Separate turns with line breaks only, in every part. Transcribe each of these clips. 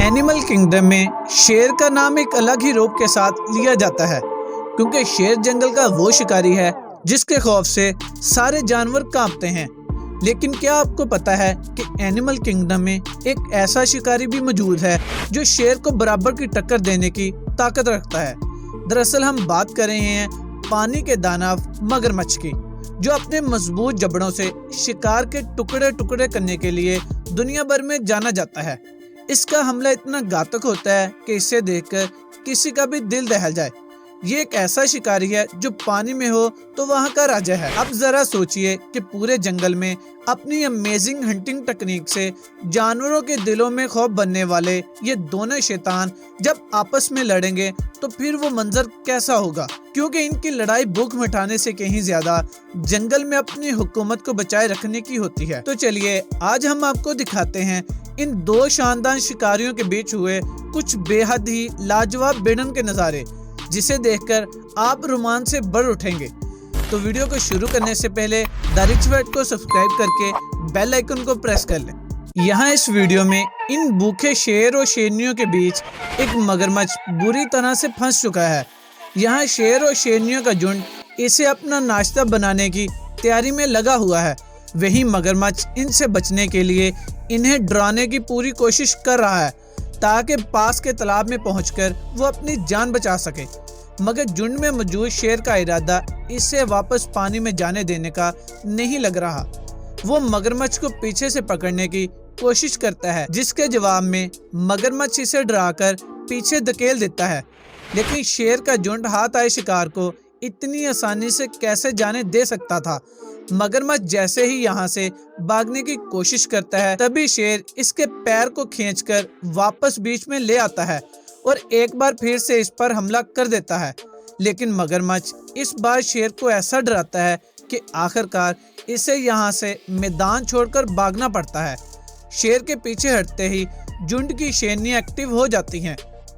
Animal kingdom में शेर का नाम एक अलग ही रूप के साथ लिया जाता है, क्योंकि शेर जंगल का वो शिकारी है जिसके खौफ से सारे जानवर कांपते हैं। लेकिन क्या आपको पता है कि एनिमल किंगडम में एक ऐसा शिकारी भी मौजूद है जो शेर को बराबर की टक्कर देने की ताकत रखता है। दरअसल हम बात कर रहे हैं पानी के दानव मगरमच्छ की, जो अपने मजबूत जबड़ों से शिकार के टुकड़े टुकड़े करने के लिए दुनिया भर में जाना जाता है। इसका हमला इतना घातक होता है कि इसे देखकर किसी का भी दिल दहल जाए। ये एक ऐसा शिकारी है जो पानी में हो तो वहाँ का राजा है। अब जरा सोचिए कि पूरे जंगल में अपनी अमेजिंग हंटिंग टेक्निक से जानवरों के दिलों में खौफ बनने वाले ये दोनों शैतान जब आपस में लड़ेंगे तो फिर वो मंजर कैसा होगा, क्योंकि इनकी लड़ाई भूख मिटाने से कहीं ज्यादा जंगल में अपनी हुकूमत को बचाए रखने की होती है। तो चलिए आज हम आपको दिखाते हैं इन दो शानदार शिकारियों के बीच हुए कुछ बेहद ही लाजवाब भिड़न के नज़ारे, जिसे देखकर आप रोमांच से बढ़ उठेंगे। तो वीडियो को शुरू करने से पहले द रिच वेट को सब्सक्राइब करके बेल आइकन को प्रेस कर लें। यहाँ इस वीडियो में इन भूखे शेर और शेरनियों के बीच एक मगरमच्छ बुरी तरह से फंस चुका है। यहाँ शेर और शेरनियों का झुंड इसे अपना नाश्ता बनाने की तैयारी में लगा हुआ है। वही मगरमच्छ इनसे बचने के लिए इन्हें डराने की पूरी कोशिश कर रहा है ताकि पास के तालाब में पहुंचकर वो अपनी जान बचा सके। मगर झुंड में मौजूद शेर का इरादा इसे वापस पानी में जाने देने का नहीं लग रहा। वो मगरमच्छ को पीछे से पकड़ने की कोशिश करता है, जिसके जवाब में मगरमच्छ इसे डराकर पीछे धकेल देता है। लेकिन शेर का झुंड हाथ आए शिकार को इतनी आसानी से कैसे जाने दे सकता था। मगरमच्छ जैसे ही यहाँ से भागने की कोशिश करता है, तभी शेर इसके पैर को खींचकर वापस बीच में ले आता है और एक बार फिर से इस पर हमला कर देता है। लेकिन मगरमच्छ इस बार शेर को ऐसा डराता है कि आखिरकार इसे यहाँ से मैदान छोड़कर भागना पड़ता है। शेर के पीछे हटते ही झुंड की शेरनियां एक्टिव हो जाती हैं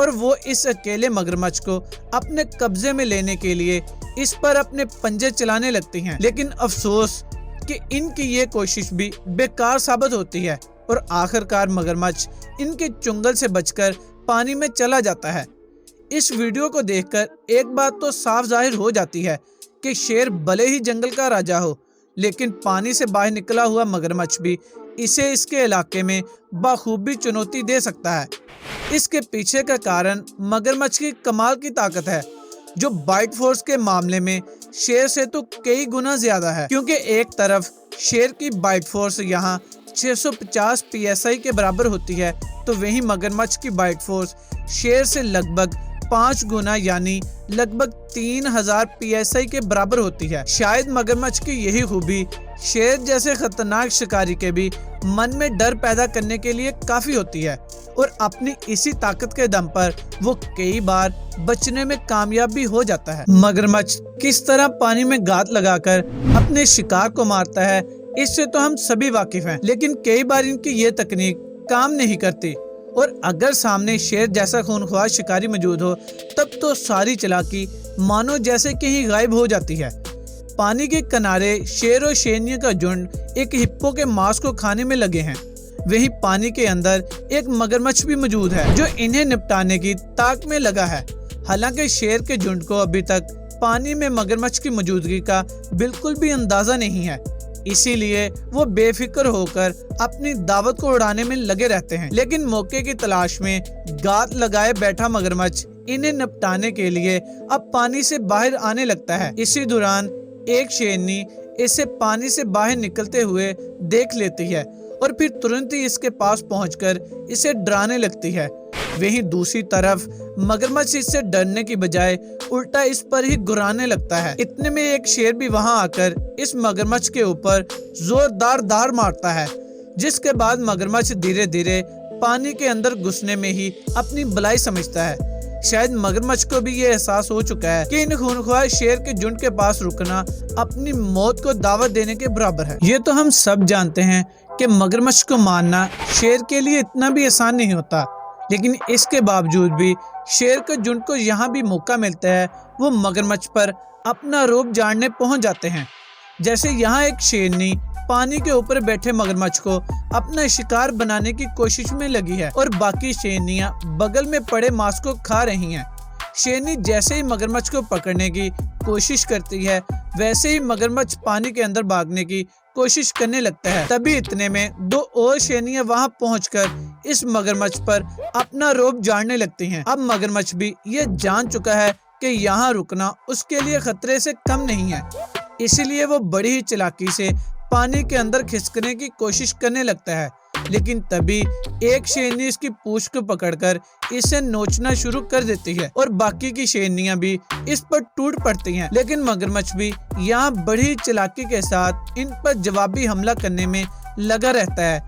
और वो इस अकेले मगरमच्छ को अपने कब्जे में लेने के लिए इस पर अपने पंजे चलाने लगती हैं। लेकिन अफसोस कि इनकी ये कोशिश भी बेकार साबित होती है और आखिरकार मगरमच्छ इनके चुंगल से बचकर पानी में चला जाता है। इस वीडियो को देखकर एक बात तो साफ जाहिर हो जाती है कि शेर भले ही जंगल का राजा हो, लेकिन पानी से बाहर निकला हुआ मगरमच्छ भी इसे इसके इलाके में बखूबी चुनौती दे सकता है। इसके पीछे का कारण मगरमच्छ की कमाल की ताकत है, जो बाइट फोर्स के मामले में शेर से तो कई गुना ज्यादा है। क्योंकि एक तरफ शेर की बाइट फोर्स यहाँ 650 PSI के बराबर होती है, तो वहीं मगरमच्छ की बाइट फोर्स शेर से लगभग 5 गुना यानी लगभग 3000 PSI के बराबर होती है। शायद मगरमच्छ की यही खूबी शेर जैसे खतरनाक शिकारी के भी मन में डर पैदा करने के लिए काफी होती है और अपनी इसी ताकत के दम पर वो कई बार बचने में कामयाब भी हो जाता है। मगरमच्छ किस तरह पानी में घात लगाकर अपने शिकार को मारता है, इससे तो हम सभी वाकिफ हैं, लेकिन कई बार इनकी ये तकनीक काम नहीं करती और अगर सामने शेर जैसा खूनख्वार शिकारी मौजूद हो तब तो सारी चालाकी मानो जैसे कहीं गायब हो जाती है। पानी के किनारे शेर और शेरनियों का झुंड एक हिप्पो के मांस को खाने में लगे हैं। वहीं पानी के अंदर एक मगरमच्छ भी मौजूद है जो इन्हें निपटाने की ताक में लगा है। हालांकि शेर के झुंड को अभी तक पानी में मगरमच्छ की मौजूदगी का बिल्कुल भी अंदाजा नहीं है, इसीलिए वो बेफिक्र होकर अपनी दावत को उड़ाने में लगे रहते हैं। लेकिन मौके की तलाश में घात लगाए बैठा मगरमच्छ इन्हें निपटाने के लिए अब पानी से बाहर आने लगता है। इसी दौरान एक शेरनी इसे पानी से बाहर निकलते हुए देख लेती है और फिर तुरंत ही इसके पास पहुंचकर इसे डराने लगती है। वहीं दूसरी तरफ मगरमच्छ इससे डरने की बजाय उल्टा इस पर ही गुर्राने लगता है। इतने में एक शेर भी वहां आकर इस मगरमच्छ के ऊपर जोरदार दार मारता है, जिसके बाद मगरमच्छ धीरे धीरे पानी के अंदर घुसने में ही अपनी भलाई समझता है। शायद मगरमच्छ को भी ये एहसास हो चुका है कि इन खूनख्वार शेर के झुंड के पास रुकना अपनी मौत को दावत देने के बराबर है। ये तो हम सब जानते हैं कि मगरमच्छ को मारना शेर के लिए इतना भी आसान नहीं होता, लेकिन इसके बावजूद भी शेर के झुंड को यहाँ भी मौका मिलता है वो मगरमच्छ पर अपना रूप झाड़ने पहुंच जाते हैं। जैसे यहाँ एक शेरनी पानी के ऊपर बैठे मगरमच्छ को अपना शिकार बनाने की कोशिश में लगी है और बाकी शेरनियां बगल में पड़े मांस को खा रही हैं। शेरनी जैसे ही मगरमच्छ को पकड़ने की कोशिश करती है, वैसे ही मगरमच्छ पानी के अंदर भागने की कोशिश करने लगता है। तभी इतने में दो और शेरनियां वहां पहुंचकर इस मगरमच्छ पर अपना रौब झाड़ने लगती हैं। अब मगरमच्छ भी ये जान चुका है कि यहाँ रुकना उसके लिए खतरे से कम नहीं है, इसीलिए वो बड़ी ही चालाकी से पानी के अंदर खिसकने की कोशिश करने लगता है। लेकिन तभी एक शेरनी इसकी पूंछ को पकड़कर इसे नोचना शुरू कर देती है और बाकी की शेरनियां भी इस पर टूट पड़ती हैं। लेकिन मगरमच्छ भी यहाँ बड़ी चालाकी के साथ इन पर जवाबी हमला करने में लगा रहता है।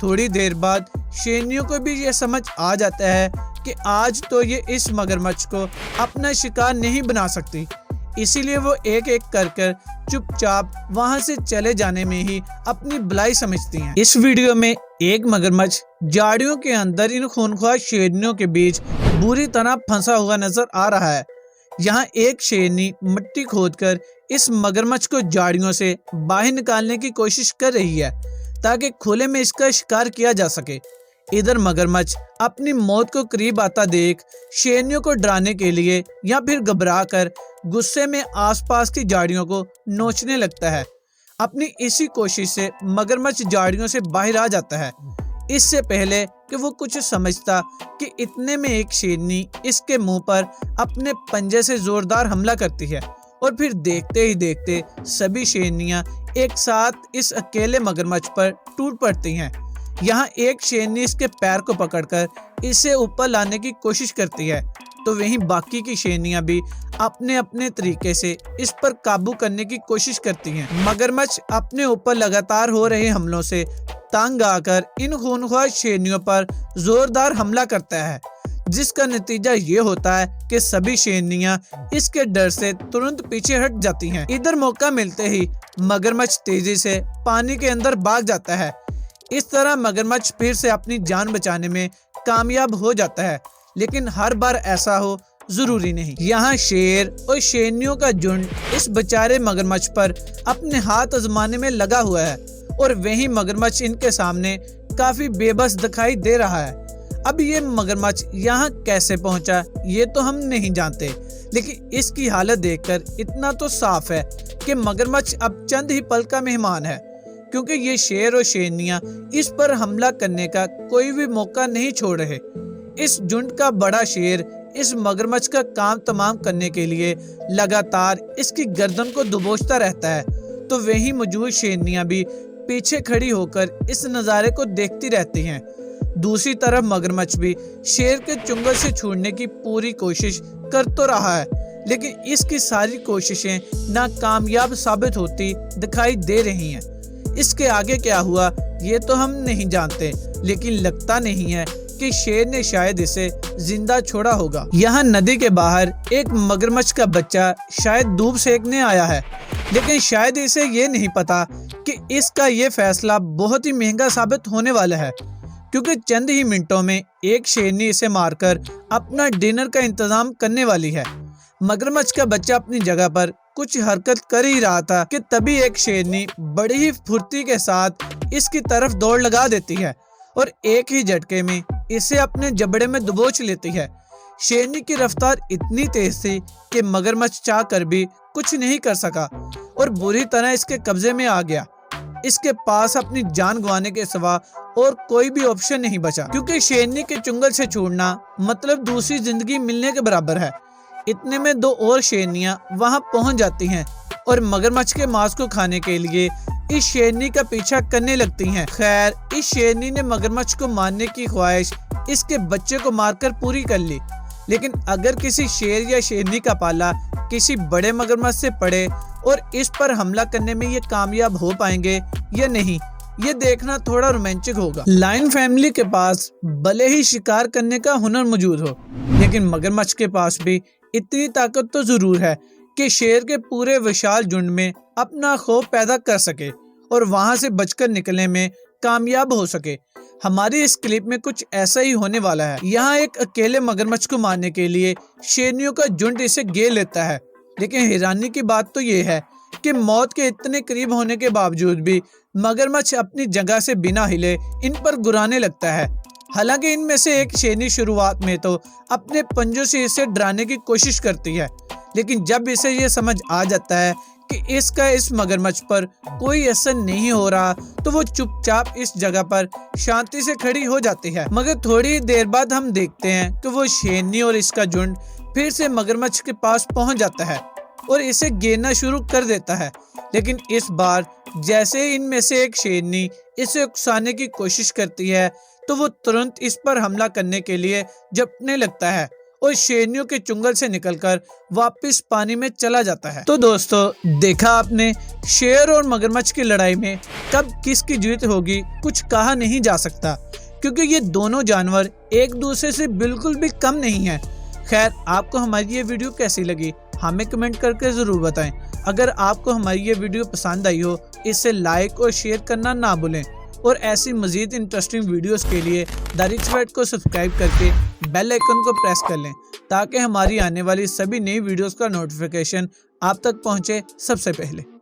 थोड़ी देर बाद शेरनियों को भी ये समझ आ जाता है कि आज तो ये इस मगरमच्छ को अपना शिकार नहीं बना सकती, इसीलिए वो एक एक कर चुपचाप वहां से चले जाने में ही अपनी भलाई समझती हैं। इस वीडियो में एक मगरमच्छ झाड़ियों के अंदर इन खूनख्वार शेरनियों के बीच बुरी तरह फंसा हुआ नजर आ रहा है। यहाँ एक शेरनी मिट्टी खोदकर इस मगरमच्छ को झाड़ियों से बाहर निकालने की कोशिश कर रही है ताकि खुले में इसका शिकार किया जा सके। इधर मगरमच्छ अपनी मौत को करीब आता देख शेरनियों को डराने के लिए या फिर घबरा कर गुस्से में आसपास की झाड़ियों को नोचने लगता है। अपनी इसी कोशिश से मगरमच्छ झाड़ियों से बाहर आ जाता है, इससे पहले कि वो कुछ समझता कि इतने में एक शेरनी इसके मुंह पर अपने पंजे से जोरदार हमला करती है और फिर देखते ही देखते सभी शेरनियां एक साथ इस अकेले मगरमच्छ पर टूट पड़ती हैं। यहाँ एक शेरनी इसके पैर को पकड़कर इसे ऊपर लाने की कोशिश करती है, तो वहीं बाकी की शेरनियां भी अपने अपने तरीके से इस पर काबू करने की कोशिश करती हैं। मगरमच्छ अपने ऊपर लगातार हो रहे हमलों से तंग आकर इन खूनख्वार शेरनियों पर जोरदार हमला करता है, जिसका नतीजा ये होता है कि सभी शेरनियां इसके डर से तुरंत पीछे हट जाती हैं। इधर मौका मिलते ही मगरमच्छ तेजी से पानी के अंदर भाग जाता है। इस तरह मगरमच्छ फिर से अपनी जान बचाने में कामयाब हो जाता है, लेकिन हर बार ऐसा हो जरूरी नहीं। यहाँ शेर और शेरनियों का झुंड इस बेचारे मगरमच्छ पर अपने हाथ आजमाने में लगा हुआ है और वही मगरमच्छ इनके सामने काफी बेबस दिखाई दे रहा है। अब ये मगरमच्छ यहाँ कैसे पहुँचा ये तो हम नहीं जानते, लेकिन इसकी हालत देखकर इतना तो साफ है कि मगरमच्छ अब चंद ही पल का मेहमान है, क्योंकि ये शेर और शेरनियां इस पर हमला करने का कोई भी मौका नहीं छोड़ रहे। इस झुंड का बड़ा शेर इस मगरमच्छ का काम तमाम करने के लिए लगातार इसकी गर्दन को दबोचता रहता है, तो वही मौजूद शेरनियां भी पीछे खड़ी होकर इस नज़ारे को देखती रहती हैं। दूसरी तरफ मगरमच्छ भी शेर के चुंगल से छूटने की पूरी कोशिश कर तो रहा है, लेकिन इसकी सारी कोशिशें नाकामयाब साबित होती दिखाई दे रही हैं। इसके आगे क्या हुआ ये तो हम नहीं जानते, लेकिन लगता नहीं है कि शेर ने शायद इसे जिंदा छोड़ा होगा। यहाँ नदी के बाहर एक मगरमच्छ का बच्चा शायद धूप सेकने आया है, लेकिन शायद इसे ये नहीं पता कि इसका ये फैसला बहुत ही महंगा साबित होने वाला है, क्योंकि चंद ही मिनटों में एक शेरनी इसे मारकर अपना डिनर का इंतजाम करने वाली है। मगरमच्छ का बच्चा अपनी जगह पर कुछ हरकत कर ही रहा था कि तभी एक शेरनी बड़ी ही फुर्ती के साथ इसकी तरफ दौड़ लगा देती है और एक ही झटके में इसे अपने जबड़े में दबोच लेती है। शेरनी की रफ्तार इतनी तेज थी कि मगरमच्छ चाह कर भी कुछ नहीं कर सका और बुरी तरह इसके कब्जे में आ गया। इसके पास अपनी जान गंवाने के सिवा और कोई भी ऑप्शन नहीं बचा, क्योंकि शेरनी के चुंगल से छूटना मतलब दूसरी जिंदगी मिलने के बराबर है। इतने में दो और शेरनियां वहां पहुंच जाती हैं और मगरमच्छ के मांस को खाने के लिए इस शेरनी का पीछा करने लगती हैं। खैर, इस शेरनी ने मगरमच्छ को मारने की ख्वाहिश इसके बच्चे को मारकर पूरी कर ली, लेकिन अगर किसी शेर या शेरनी का पाला किसी बड़े मगरमच्छ से पड़े और इस पर हमला करने में ये कामयाब हो पाएंगे या नहीं, ये देखना थोड़ा रोमांचक होगा। लायन फैमिली के पास भले ही शिकार करने का हुनर मौजूद हो, लेकिन मगरमच्छ के पास भी इतनी ताकत तो जरूर है कि शेर के पूरे विशाल झुंड में अपना खौफ पैदा कर सके और वहां से बचकर निकलने में कामयाब हो सके। हमारी इस क्लिप में कुछ ऐसा ही होने वाला है। यहाँ एक अकेले मगरमच्छ को मारने के लिए शेरनियों का झुंड इसे घेर लेता है, लेकिन हैरानी की बात तो ये है जबकि मौत के इतने करीब होने के बावजूद भी मगरमच्छ अपनी जगह से बिना हिले इन पर गुराने लगता है। हालांकि इनमें से एक शेरनी शुरुआत में तो अपने पंजों से इसे डराने की कोशिश करती है, लेकिन जब इसे ये समझ आ जाता है कि इसका इस मगरमच्छ पर कोई असर नहीं हो रहा तो वो चुपचाप इस जगह पर शांति से खड़ी हो जाती है। मगर थोड़ी देर बाद हम देखते हैं कि वो शेरनी और इसका झुंड फिर से मगरमच्छ के पास पहुंच जाता है और इसे घेरना शुरू कर देता है। लेकिन इस बार जैसे ही इनमें से एक शेरनी इसे उकसाने की कोशिश करती है तो वो तुरंत इस पर हमला करने के लिए झपटने लगता है और शेरनियों के चुंगल से निकलकर वापस पानी में चला जाता है। तो दोस्तों, देखा आपने, शेर और मगरमच्छ की लड़ाई में कब किसकी जीत होगी कुछ कहा नहीं जा सकता, क्योंकि ये दोनों जानवर एक दूसरे से बिल्कुल भी कम नहीं है। खैर, आपको हमारी ये वीडियो कैसी लगी हमें कमेंट करके जरूर बताएं। अगर आपको हमारी ये वीडियो पसंद आई हो, इसे लाइक और शेयर करना ना भूलें और ऐसी मजीद इंटरेस्टिंग वीडियोस के लिए द रिच फैक्ट को सब्सक्राइब करके बेल आइकन को प्रेस कर लें, ताकि हमारी आने वाली सभी नई वीडियोस का नोटिफिकेशन आप तक पहुंचे सबसे पहले।